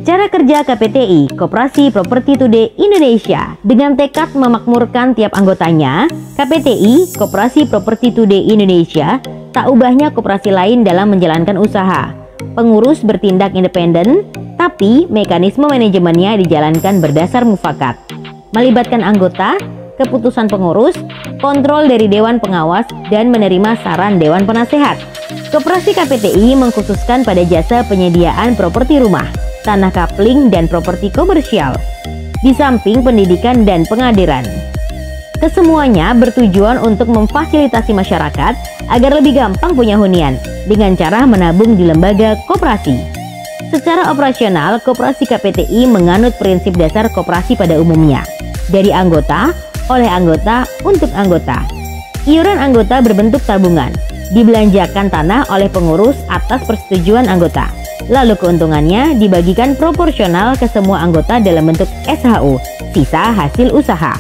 Cara kerja KPTI, Koperasi Properti Today Indonesia. Dengan tekad memakmurkan tiap anggotanya, KPTI, Koperasi Properti Today Indonesia, tak ubahnya koperasi lain dalam menjalankan usaha. Pengurus bertindak independen, tapi mekanisme manajemennya dijalankan berdasar mufakat. Melibatkan anggota, keputusan pengurus, kontrol dari Dewan Pengawas, dan menerima saran Dewan Penasehat. Koperasi KPTI mengkhususkan pada jasa penyediaan properti rumah, tanah kapling, dan properti komersial, di samping pendidikan dan pengadilan. Kesemuanya bertujuan untuk memfasilitasi masyarakat agar lebih gampang punya hunian dengan cara menabung di lembaga koperasi. Secara operasional, Koperasi KPTI menganut prinsip dasar koperasi pada umumnya, dari anggota, oleh anggota, untuk anggota. Iuran anggota berbentuk tabungan, dibelanjakan tanah oleh pengurus atas persetujuan anggota. Lalu keuntungannya dibagikan proporsional ke semua anggota dalam bentuk SHU, sisa hasil usaha.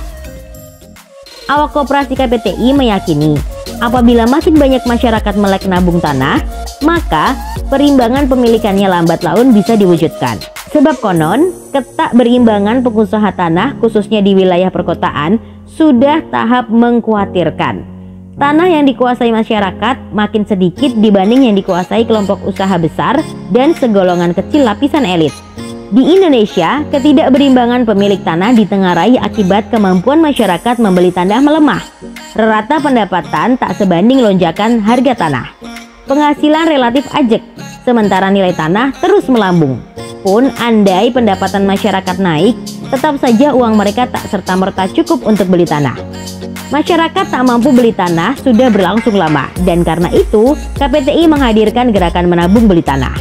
Awak Koperasi KPTI meyakini, apabila makin banyak masyarakat melek nabung tanah, maka perimbangan pemilikannya lambat laun bisa diwujudkan. Sebab konon, ketak berimbangan pengusaha tanah khususnya di wilayah perkotaan sudah tahap mengkhawatirkan. Tanah yang dikuasai masyarakat makin sedikit dibanding yang dikuasai kelompok usaha besar dan segolongan kecil lapisan elit. Di Indonesia, ketidakberimbangan pemilik tanah ditengarai akibat kemampuan masyarakat membeli tanah melemah. Rata pendapatan tak sebanding lonjakan harga tanah. Penghasilan relatif ajek, sementara nilai tanah terus melambung. Pun andai pendapatan masyarakat naik, tetap saja uang mereka tak serta-merta cukup untuk beli tanah. Masyarakat tak mampu beli tanah sudah berlangsung lama, dan karena itu KPTI menghadirkan gerakan menabung beli tanah.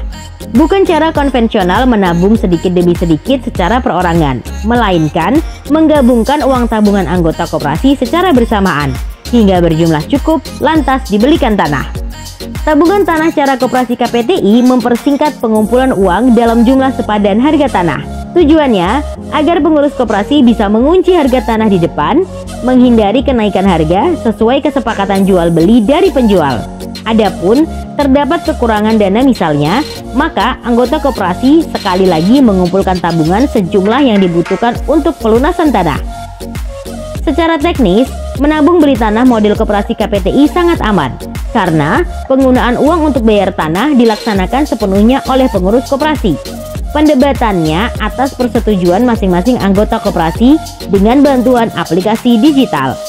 Bukan cara konvensional menabung sedikit demi sedikit secara perorangan, melainkan menggabungkan uang tabungan anggota koperasi secara bersamaan hingga berjumlah cukup, lantas dibelikan tanah. Tabungan tanah cara Koperasi KPTI mempersingkat pengumpulan uang dalam jumlah sepadan harga tanah. Tujuannya agar pengurus koperasi bisa mengunci harga tanah di depan, menghindari kenaikan harga sesuai kesepakatan jual beli dari penjual. Adapun terdapat kekurangan dana misalnya, maka anggota koperasi sekali lagi mengumpulkan tabungan sejumlah yang dibutuhkan untuk pelunasan tanah. Secara teknis, menabung beli tanah model Koperasi KPTI sangat aman, karena penggunaan uang untuk bayar tanah dilaksanakan sepenuhnya oleh pengurus koperasi. Pendebatannya atas persetujuan masing-masing anggota koperasi dengan bantuan aplikasi digital.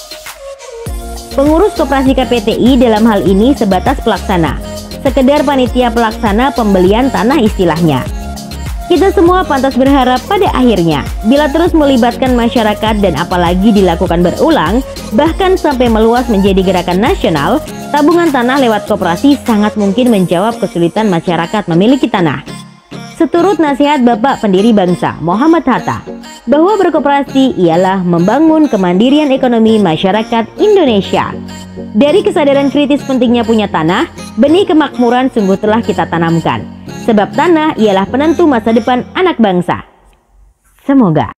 Pengurus Koperasi KPTI dalam hal ini sebatas pelaksana, sekedar panitia pelaksana pembelian tanah istilahnya. Kita semua pantas berharap pada akhirnya, bila terus melibatkan masyarakat dan apalagi dilakukan berulang, bahkan sampai meluas menjadi gerakan nasional, tabungan tanah lewat koperasi sangat mungkin menjawab kesulitan masyarakat memiliki tanah. Seturut nasihat Bapak Pendiri Bangsa Muhammad Hatta, bahwa berkoperasi ialah membangun kemandirian ekonomi masyarakat Indonesia. Dari kesadaran kritis pentingnya punya tanah, benih kemakmuran sungguh telah kita tanamkan. Sebab tanah ialah penentu masa depan anak bangsa. Semoga